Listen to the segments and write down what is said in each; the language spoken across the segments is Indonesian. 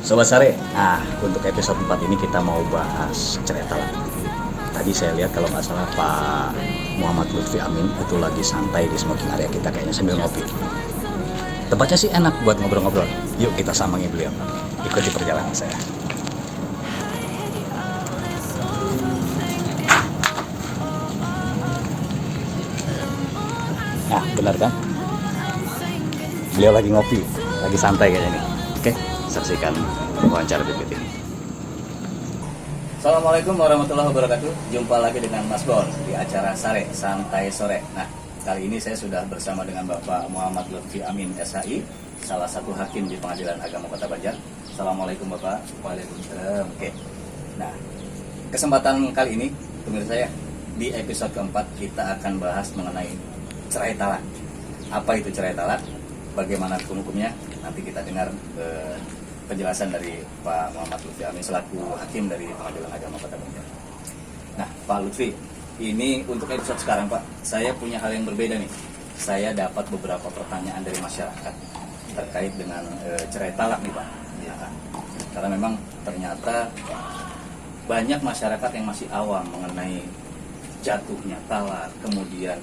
Sobat Sare, nah untuk episode 4 ini kita mau bahas cerai talak. Tadi saya lihat kalau nggak salah Pak Muhammad Lutfi Amin itu lagi santai di smoking area kita kayaknya sambil ngopi. Tempatnya sih enak buat ngobrol-ngobrol. Yuk kita sambangi beliau. Ikuti perjalanan saya. Nah, benar kan? Beliau lagi ngopi, lagi santai kayaknya nih. Oke, saksikan wawancara berikut ini. Assalamualaikum warahmatullahi wabarakatuh. Jumpa lagi dengan Mas Bon di acara Sare Santai Sore. Nah, kali ini saya sudah bersama dengan Bapak Muhammad Lutfi Amin SHI, salah satu hakim di Pengadilan Agama Kota Banjar. Assalamualaikum Bapak. Waalaikumsalam. Oke. Nah, kesempatan kali ini, pemirsa saya, di episode keempat kita akan bahas mengenai cerai talak. Apa itu cerai talak? Bagaimana hukumnya? Nanti kita dengar penjelasan dari Pak Muhammad Lutfi Amin selaku hakim dari Pengadilan Agama Kota Banjar. Nah, Pak Lutfi, ini untuk episode sekarang Pak, saya punya hal yang berbeda nih. Saya dapat beberapa pertanyaan dari masyarakat terkait dengan cerai talak nih Pak. Ya, karena memang ternyata banyak masyarakat yang masih awam mengenai jatuhnya talak, kemudian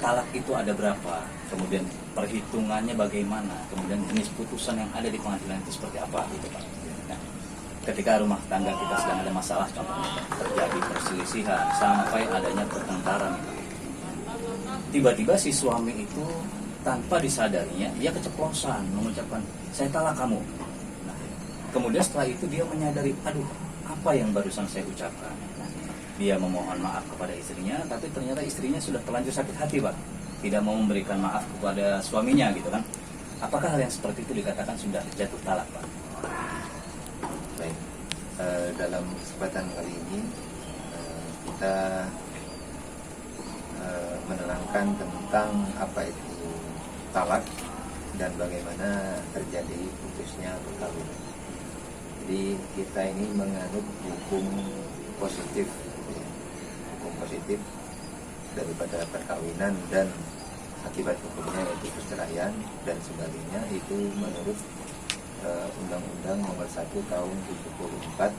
talak itu ada berapa, kemudian perhitungannya bagaimana, kemudian jenis putusan yang ada di pengadilan itu seperti apa gitu Pak. Nah, ketika rumah tangga kita sedang ada masalah, contohnya terjadi perselisihan sampai adanya pertengkaran, tiba-tiba si suami itu tanpa disadarinya dia keceplosan mengucapkan saya talak kamu. Nah, kemudian setelah itu dia menyadari, aduh apa yang barusan saya ucapkan. Dia memohon maaf kepada istrinya, tapi ternyata istrinya sudah terlanjur sakit hati Pak, tidak mau memberikan maaf kepada suaminya gitu kan. Apakah hal yang seperti itu dikatakan sudah jatuh talak Pak? Baik, dalam kesempatan kali ini kita menerangkan tentang apa itu talak dan bagaimana terjadi putusnya perkawinan. Jadi kita ini menganut hukum positif daripada perkawinan dan akibat hukumnya yaitu perceraian dan sebagainya, itu menurut Undang-Undang Nomor 1 Tahun 74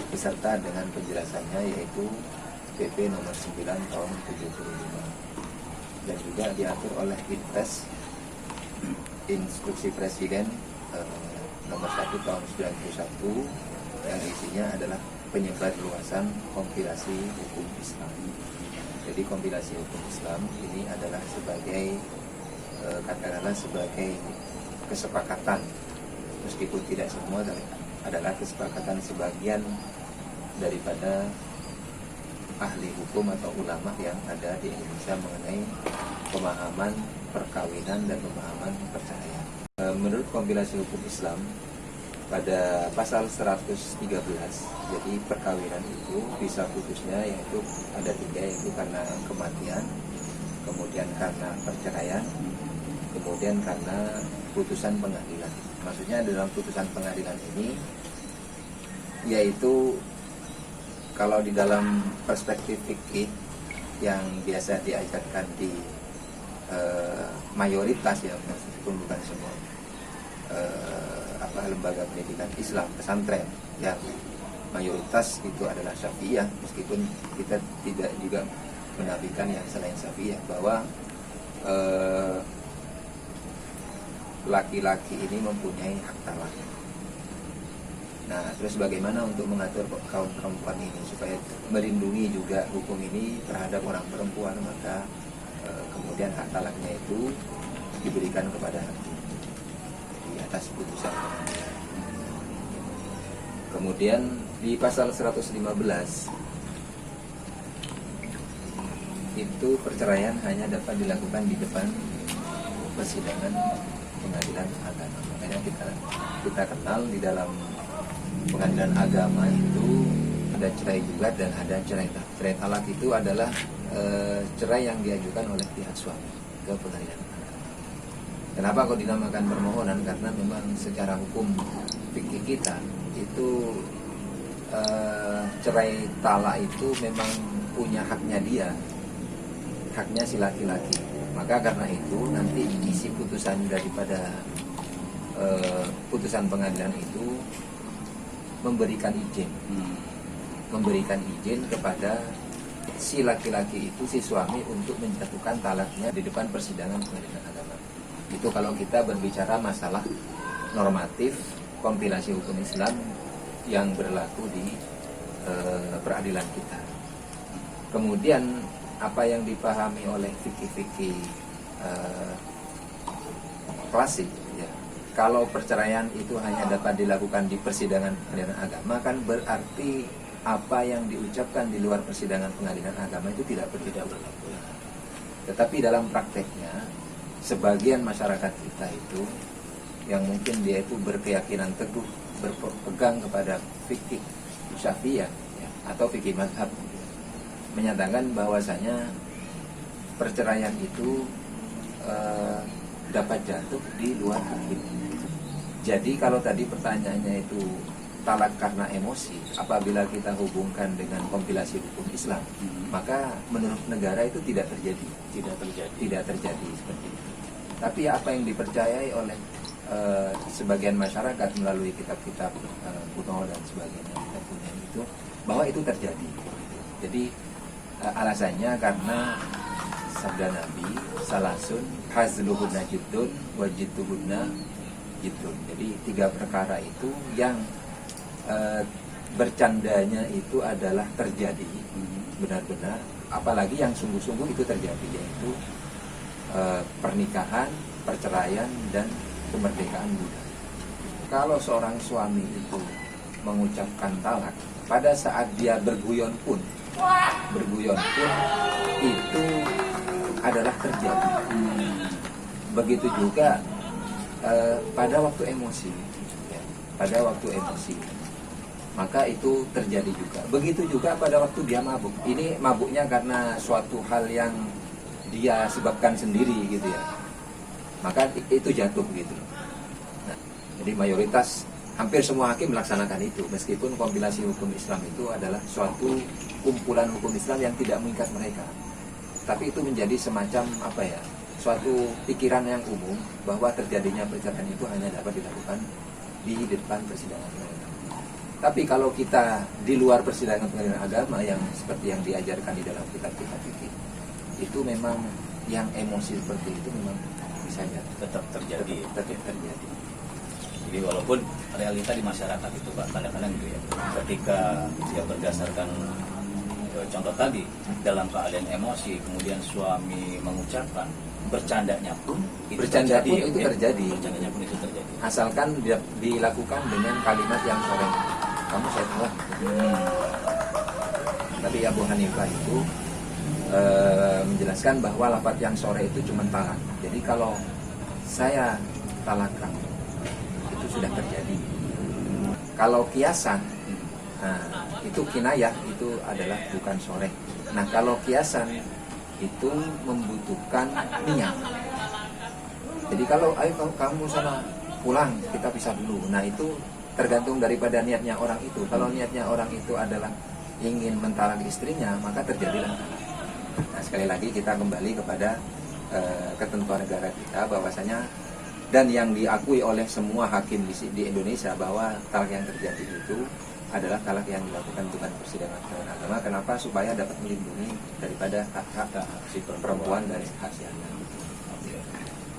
beserta dengan penjelasannya yaitu PP Nomor 9 Tahun 75 dan juga diatur oleh Inpres Instruksi Presiden Nomor 1 Tahun 91 yang isinya adalah penyebar luasan kompilasi hukum Islam. Jadi kompilasi hukum Islam ini adalah sebagai katakanlah sebagai kesepakatan, meskipun tidak semua, adalah kesepakatan sebagian daripada ahli hukum atau ulama yang ada di Indonesia mengenai pemahaman perkawinan dan pemahaman perceraian. Menurut kompilasi hukum Islam pada pasal 113, jadi perkawinan itu bisa putusnya yaitu ada 3, yaitu karena kematian, kemudian karena perceraian, kemudian karena putusan pengadilan. Maksudnya dalam putusan pengadilan ini yaitu kalau di dalam perspektif fikih yang biasa diajarkan di mayoritas, ya meskipun bukan semua lembaga pendidikan Islam, pesantren yang mayoritas itu adalah Syafi'iyah, meskipun kita tidak juga menafikan yang selain Syafi'iyah, bahwa laki-laki ini mempunyai hak talak. Nah, terus bagaimana untuk mengatur kaum perempuan ini supaya melindungi juga hukum ini terhadap orang perempuan, maka kemudian hak talaknya itu diberikan kepada hakim di atas putusan pengadilan. Kemudian di pasal 115 itu perceraian hanya dapat dilakukan di depan persidangan pengadilan agama. Makanya kita kenal di dalam pengadilan agama itu ada cerai gugat dan ada cerai talak. Cerai talak itu adalah cerai yang diajukan oleh pihak suami ke pengadilan agama. Kenapa kok dinamakan permohonan? Karena memang secara hukum fikih kita itu cerai talak itu memang punya haknya dia, haknya si laki-laki. Maka karena itu nanti isi putusan daripada putusan pengadilan itu memberikan izin kepada si laki-laki itu, si suami, untuk menjatuhkan talaknya di depan persidangan pengadilan agama. Itu kalau kita berbicara masalah normatif kompilasi hukum Islam yang berlaku di peradilan kita. Kemudian apa yang dipahami oleh fikih-fikih klasik, ya, kalau perceraian itu hanya dapat dilakukan di persidangan pengadilan agama, kan berarti apa yang diucapkan di luar persidangan pengadilan agama itu tidak berlaku. Tetapi dalam prakteknya, sebagian masyarakat kita itu yang mungkin dia itu berkeyakinan teguh, berpegang kepada fikih Syafi'iyah, ya, atau fikih mazhab, menyatakan bahwasanya perceraian itu dapat jatuh di luar hakim. Jadi kalau tadi pertanyaannya itu talak karena emosi, apabila kita hubungkan dengan kompilasi hukum Islam, maka menurut negara itu tidak terjadi seperti itu. Tapi apa yang dipercayai oleh sebagian masyarakat melalui kitab-kitab kuno dan sebagainya kita punya itu, bahwa itu terjadi. Jadi alasannya karena sabda Nabi, salasun hazluhunna jiddun wajidduhunna jiddun. Jadi 3 perkara itu yang bercandanya itu adalah terjadi benar-benar, apalagi yang sungguh-sungguh itu terjadi, yaitu pernikahan, perceraian, dan kemerdekaan budak. Kalau seorang suami itu mengucapkan talak, pada saat dia berguyon pun itu adalah terjadi. Begitu juga pada waktu emosi, ya, maka itu terjadi juga. Begitu juga pada waktu dia mabuk. Ini mabuknya karena suatu hal yang dia sebabkan sendiri gitu ya, maka itu jatuh gitu. Nah, jadi mayoritas, hampir semua hakim melaksanakan itu, meskipun kompilasi hukum Islam itu adalah suatu kumpulan hukum Islam yang tidak mengikat mereka. Tapi itu menjadi semacam apa ya, suatu pikiran yang umum bahwa terjadinya perceraian itu hanya dapat dilakukan di depan persidangan pengadilan. Tapi kalau kita di luar persidangan pengadilan agama, yang seperti yang diajarkan di dalam kitab-kitab fikih, itu memang yang emosi seperti itu memang bisa tetap terjadi. Jadi Jadi walaupun realita di masyarakat itu Pak, kadang-kadang gitu ya, ketika dia berdasarkan contoh tadi, dalam keadaan emosi, kemudian suami mengucapkan, bercandanya pun itu terjadi. Bercandanya pun itu terjadi. Asalkan dilakukan dengan kalimat yang sore, kamu saya salah. Tapi Abu Hanifah itu menjelaskan bahwa lafaz yang sore itu cuma talak. Jadi kalau saya talak kamu, itu sudah terjadi. Kalau kiasan, nah, itu kinayah, itu adalah bukan sore. Nah, kalau kiasan itu membutuhkan niat. Jadi kalau ayo kamu sana pulang, kita pisah dulu. Nah, itu tergantung daripada niatnya orang itu. Kalau niatnya orang itu adalah ingin mentalak istrinya, maka terjadilah talak. Nah, sekali lagi kita kembali kepada ketentuan negara kita, bahwasanya dan yang diakui oleh semua hakim di Indonesia, bahwa talak yang terjadi itu adalah talak yang dilakukan bukan persidangan pengadilan agama. Kenapa? Supaya dapat melindungi daripada hak-hak si perempuan dari hak si anak.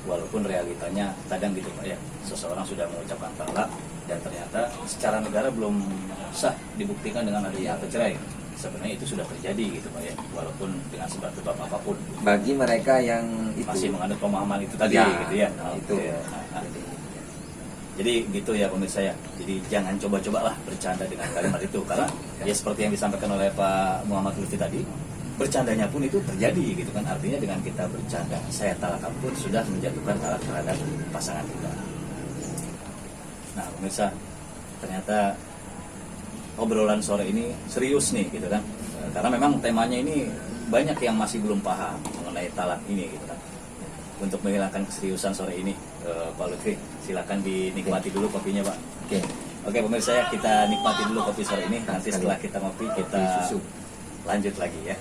Walaupun realitanya kadang gitu Pak ya, seseorang sudah mengucapkan talak dan ternyata secara negara belum sah dibuktikan dengan adanya akte cerai. Sebenarnya itu sudah terjadi gitu Pak ya, walaupun dengan sebab apapun. Bagi mereka yang itu masih menganut pemahaman itu tadi ya, gitu ya. Itu. Jadi gitu ya pemirsa ya. Jadi jangan coba-cobalah bercanda dengan kalimat itu, karena ya seperti yang disampaikan oleh Pak Muhammad Lutfi tadi, bercandanya pun itu terjadi gitu kan. Artinya dengan kita bercanda, saya talak kamu pun sudah menjatuhkan talak terhadap pasangan kita. Nah pemirsa, ternyata obrolan sore ini serius nih gitu kan, karena memang temanya ini banyak yang masih belum paham mengenai talak ini gitu kan. Untuk menghilangkan keseriusan sore ini, Pak Lutfi, silakan dinikmati dulu kopinya Pak. Oke pemirsa ya, kita nikmati dulu kopi sore ini. Nanti setelah kita ngopi, kita lanjut lagi ya.